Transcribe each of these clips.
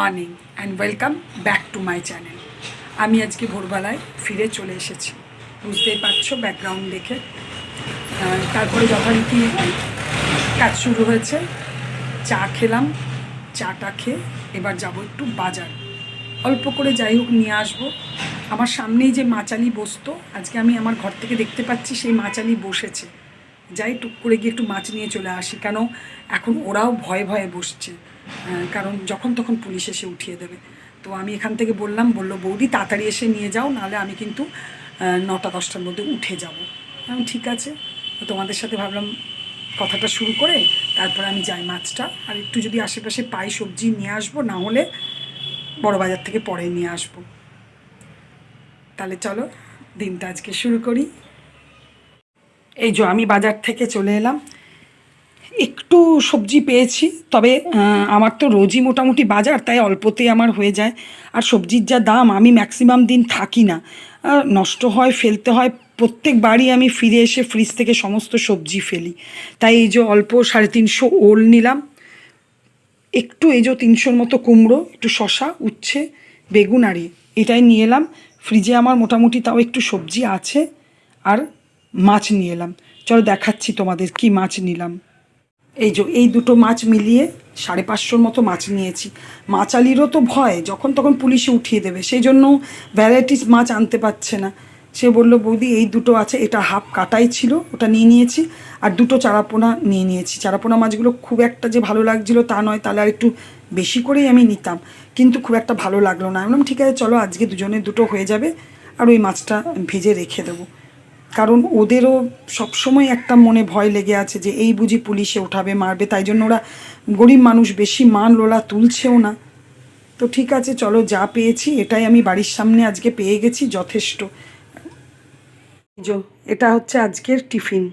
Morning and welcome back to my channel. আমি আজকে ভোরবেলায় ফিরে চলে এসেছি, বুঝতেই পারছো ব্যাকগ্রাউন্ড দেখে। তারপরে যথারীতি কাজ শুরু হয়েছে, চা খেলাম, চাটা খেয়ে এবার যাব একটু বাজার, অল্প করে যাই হোক নিয়ে আসবো। আমার সামনেই যে মাচালি বসতো, আজকে আমি আমার ঘর থেকে দেখতে পাচ্ছি সেই মাচালি বসেছে। যাই টুক করে গিয়ে একটু মাছ নিয়ে চলে আসি, কেন এখন ওরাও ভয়ে ভয়ে বসছে, কারণ যখন তখন পুলিশ এসে উঠিয়ে দেবে। তো আমি এখান থেকে বললো বৌদি তাড়াতাড়ি এসে নিয়ে যাও, নাহলে আমি কিন্তু 9টা-10টার মধ্যে উঠে যাব। আমি ঠিক আছে, তোমাদের সাথে ভাবলাম কথাটা শুরু করে তারপরে আমি যাই মাছটা আর একটু যদি আশেপাশে পাই সবজি নিয়ে আসবো, না হলে বড় বাজার থেকে পরে নিয়ে আসবো। তাহলে চলো দিনটা আজকে শুরু করি। এই যে আমি বাজার থেকে চলে এলাম, একটু সবজি পেয়েছি, তবে আমার তো রোজই মোটামুটি বাজার, তাই অল্পতেই আমার হয়ে যায়। আর সবজির যা দাম, আমি ম্যাক্সিমাম দিন থাকি না, নষ্ট হয়, ফেলতে হয়। প্রত্যেকবারই আমি ফিরে এসে ফ্রিজ থেকে সমস্ত সবজি ফেলি, তাই এই যে অল্প 350 ওল নিলাম, একটু এই যে 300-র মতো কুমড়ো, একটু শশা, উচ্ছে, বেগুন আর এটাই নিয়ে এলাম। ফ্রিজে আমার মোটামুটি তাও একটু সবজি আছে। আর মাছ নিয়ে এলাম, চলো দেখাচ্ছি তোমাদের কি মাছ নিলাম। এই যে এই দুটো মাছ মিলিয়ে 550-র মতো মাছ নিয়েছি। মাচালিরও তো ভয়, যখন তখন পুলিশে উঠিয়ে দেবে, সেই জন্য ভ্যারাইটিস মাছ আনতে পারছে না। সে বলল বৌদি এই দুটো আছে, এটা হাফ কাটাই ছিল, ওটা নিয়ে নিয়েছি, আর দুটো চারাপোনা নিয়ে নিয়েছি। চারাপোনা মাছগুলো খুব একটা যে ভালো লাগছিলো তা নয়, তাহলে আর একটু বেশি করেই আমি নিতাম, কিন্তু খুব একটা ভালো লাগলো না। আমি বললাম ঠিক আছে চলো, আজকে দুজনের দুটো হয়ে যাবে, আর ওই মাছটা ভেজে রেখে দেবো। কারণ ওদেরও সবসময় একটা মনে ভয় লেগে আছে যে এই বুঝি পুলিশে ওঠাবে, মারবে, তাই জন্য ওরা গরিব মানুষ, বেশি মান লোলা তুলছেও না। তো ঠিক আছে চলো, যা পেয়েছি এটাই আমি বাড়ির সামনে আজকে পেয়ে গেছি, যথেষ্ট। এটা হচ্ছে আজকের টিফিন,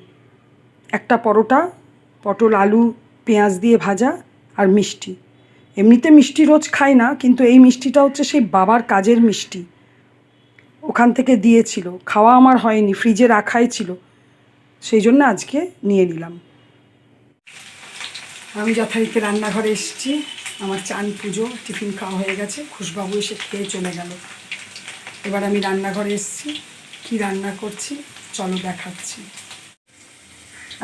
একটা পরোটা, পটল আলু পেঁয়াজ দিয়ে ভাজা, আর মিষ্টি। এমনিতে মিষ্টি রোজ খাই না, কিন্তু এই মিষ্টিটা হচ্ছে সেই বাবার কাজের মিষ্টি, ওখান থেকে দিয়েছিল, খাওয়া আমার হয়নি, ফ্রিজে রাখাই ছিল, সেই জন্য আজকে নিয়ে নিলাম। আমি যথারীতি রান্নাঘরে এসেছি, আমার চান পুজো টিফিন খাওয়া হয়ে গেছে, খুশবাবু এসে খেয়ে চলে গেল। এবার আমি রান্নাঘরে এসেছি, কি রান্না করছি চলো দেখাচ্ছি।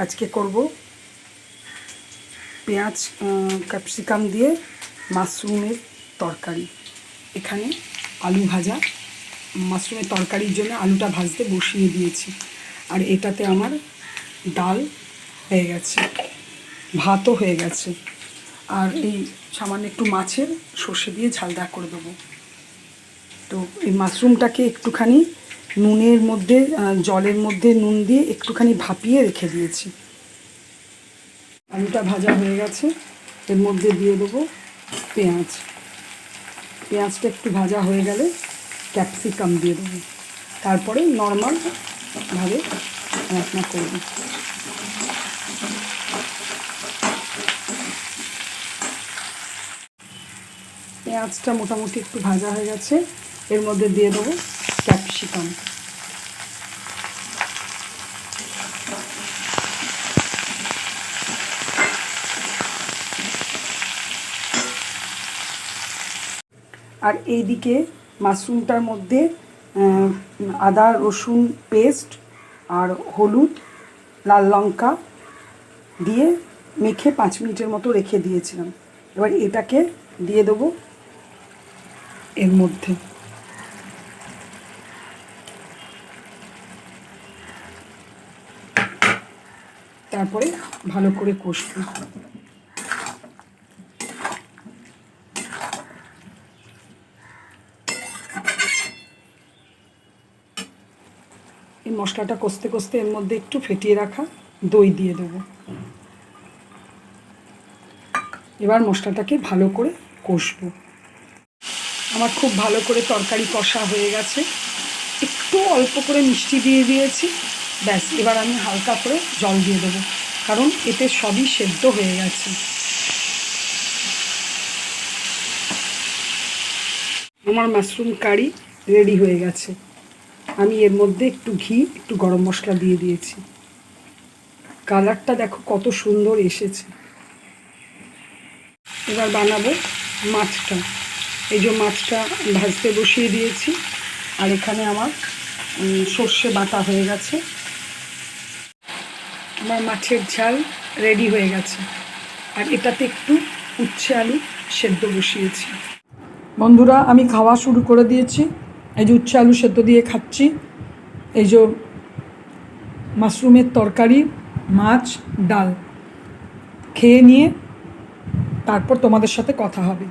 আজকে করব পেঁয়াজ ক্যাপসিকাম দিয়ে মাশরুমের তরকারি। এখানে আলু ভাজা, মাশরুমের তরকারির জন্য আলুটা ভাজতে বসিয়ে দিয়েছি, আর এটাতে আমার ডাল হয়ে গেছে, ভাতও হয়ে গেছে, আর এই সামান্য একটু মাছের সর্ষে দিয়ে ঝালদা করে দেবো। তো এই মাশরুমটাকে একটুখানি নুনের মধ্যে, জলের মধ্যে নুন দিয়ে একটুখানি ভাপিয়ে রেখে দিয়েছি। আলুটা ভাজা হয়ে গেছে, এর মধ্যে দিয়ে দেবো পেঁয়াজ। পেঁয়াজটা একটু ভাজা হয়ে গেলে ক্যাপসিকাম দিয়ে দেবো, তারপরে নর্মালভাবে রান্না করব। পেঁয়াজটা মোটামুটি একটু ভাজা হয়ে গেছে, এর মধ্যে দিয়ে দেবো ক্যাপসিকাম। আর এইদিকে মাশরুমটার মধ্যে আদা রসুন পেস্ট আর হলুদ, লাল লঙ্কা দিয়ে মেখে 5 মিনিটের মতো রেখে দিয়েছিলাম। এবার এটাকে দিয়ে দেবো এর মধ্যে। তারপরে ভালো করে কষবো। এই মশলাটা কষতে কষতে এর মধ্যে একটু ফেটিয়ে রাখা দই দিয়ে দেবো। এবার মশলাটাকে ভালো করে কষবো। আমার খুব ভালো করে তরকারি কষা হয়ে গেছে, একটু অল্প করে মিষ্টি দিয়ে দিয়েছি, ব্যাস। এবার আমি হালকা করে জল দিয়ে দেবো, কারণ এতে সবই সেদ্ধ হয়ে গেছে। আমার মাশরুম কারি রেডি হয়ে গেছে। আমি এর মধ্যে একটু ঘি, একটু গরম মশলা দিয়ে দিয়েছি। কালারটা দেখো কত সুন্দর এসেছে। এবার বানাবো মাছটা। এই যে মাছটা ভাজতে বসিয়ে দিয়েছি, আর এখানে আমার সর্ষে বাটা হয়ে গেছে। আমার মাছের ঝাল রেডি হয়ে গেছে, আর এটাতে একটু উচ্ছে আলু সেদ্ধ বসিয়েছি। বন্ধুরা, আমি খাওয়া শুরু করে দিয়েছি। এই যে উচ্ছে আলু সেদ্ধ দিয়ে খাচ্ছি, এই যে মাশরুমের তরকারি, মাছ, ডাল খেয়ে নিয়ে তারপর তোমাদের সাথে কথা হবে।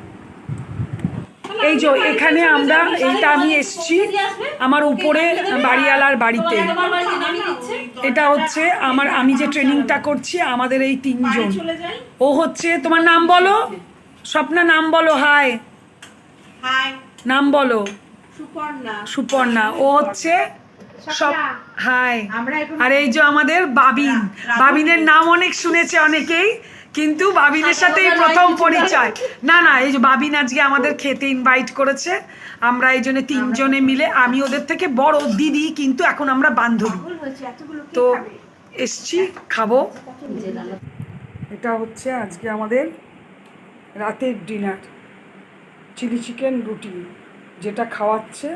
এই যে এখানে আমরা এইটা আমি এসছি আমার উপরে বাড়িওয়ালার বাড়িতে। এটা হচ্ছে আমি যে ট্রেনিংটা করছি, আমাদের এই 3 জন। ও হচ্ছে, তোমার নাম বলো স্বপ্না, নাম বলো। হাই, নাম বলো। সুপর্ণা। ও হচ্ছে সব। হাই। আর এই যে আমাদের বাবিন। বাবিনের নাম অনেক শুনেছে অনেকেই, কিন্তু বাবিনের সাথে এই প্রথম পরিচয়। না, এই যে বাবিন আজকে আমাদের খেতে ইনভাইট করেছে। আমরা এই জন্য 3 জনে মিলে, আমি ওদের থেকে বড় দিদি, কিন্তু এখন আমরা বান্ধবী। তো এসছি, খাবো। এটা হচ্ছে আজকে আমাদের রাতের ডিনার, চিলি চিকেন রুটি, যেটা খাওয়াচ্ছে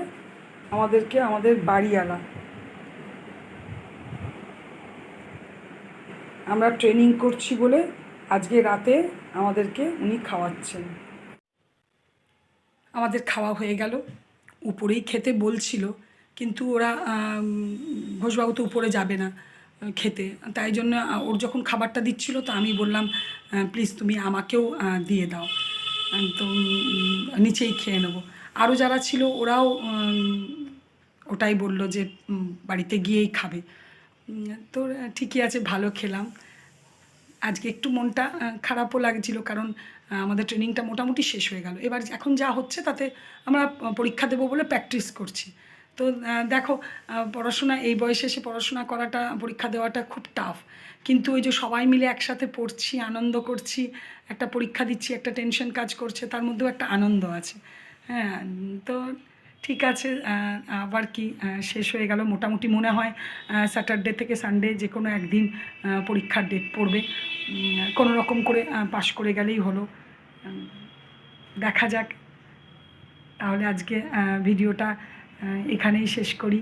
আমাদেরকে আমাদের বাড়িওয়ালা। আমরা ট্রেনিং করছি বলে আজকে রাতে আমাদেরকে উনি খাওয়াচ্ছেন। আমাদের খাওয়া হয়ে গেল। উপরেই খেতে বলছিল, কিন্তু ওরা ঘোষবাবু তো উপরে যাবে না খেতে, তাই জন্য ওর যখন খাবারটা দিচ্ছিল, তো আমি বললাম প্লিজ তুমি আমাকেও দিয়ে দাও, তো নিচেই খেয়ে নেবো। আরও যারা ছিল ওরাও ওটাই বলল যে বাড়িতে গিয়েই খাবে। তো ঠিকই আছে, ভালো খেলাম। আজকে একটু মনটা খারাপও লাগছিল, কারণ আমাদের ট্রেনিংটা মোটামুটি শেষ হয়ে গেল। এবার এখন যা হচ্ছে তাতে আমরা পরীক্ষা দেবো বলে প্র্যাকটিস করছি। তো দেখো, পড়াশোনা এই বয়সে এসে পড়াশোনা করাটা, পরীক্ষা দেওয়াটা খুব টাফ, কিন্তু ওই যে সবাই মিলে একসাথে পড়ছি, আনন্দ করছি, একটা পরীক্ষা দিচ্ছি, একটা টেনশন কাজ করছে, তার মধ্যেও একটা আনন্দ আছে। হ্যাঁ, তো ঠিক আছে। আবার কি, শেষ হয়ে গেল মোটামুটি। মনে হয় স্যাটারডে থেকে সানডে যে কোনো একদিন পরীক্ষার ডেট পড়বে। কোনো রকম করে পাশ করে গেলেই হলো। দেখা যাক। তাহলে আজকে ভিডিওটা এখানেই শেষ করি।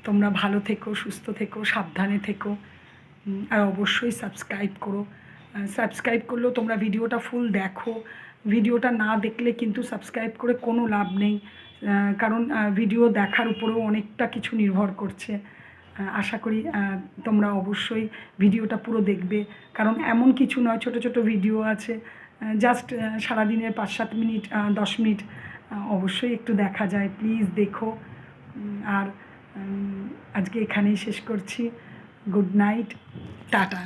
তোমরা ভালো থেকো, সুস্থ থেকো, সাবধানে থেকো, আর অবশ্যই সাবস্ক্রাইব করো। সাবস্ক্রাইব করলেও তোমরা ভিডিওটা ফুল দেখো। ভিডিওটা না দেখলে কিন্তু সাবস্ক্রাইব করে কোনো লাভ নেই, কারণ ভিডিও দেখার উপরেও অনেকটা কিছু নির্ভর করছে। আশা করি তোমরা অবশ্যই ভিডিওটা পুরো দেখবে, কারণ এমন কিছু নয়, ছোট ছোট ভিডিও আছে, জাস্ট সারাদিনের 5-7 মিনিট, 10 মিনিট অবশ্যই একটু দেখা যায়। প্লিজ দেখো। আর আজকে এখানেই শেষ করছি। Good night, tata.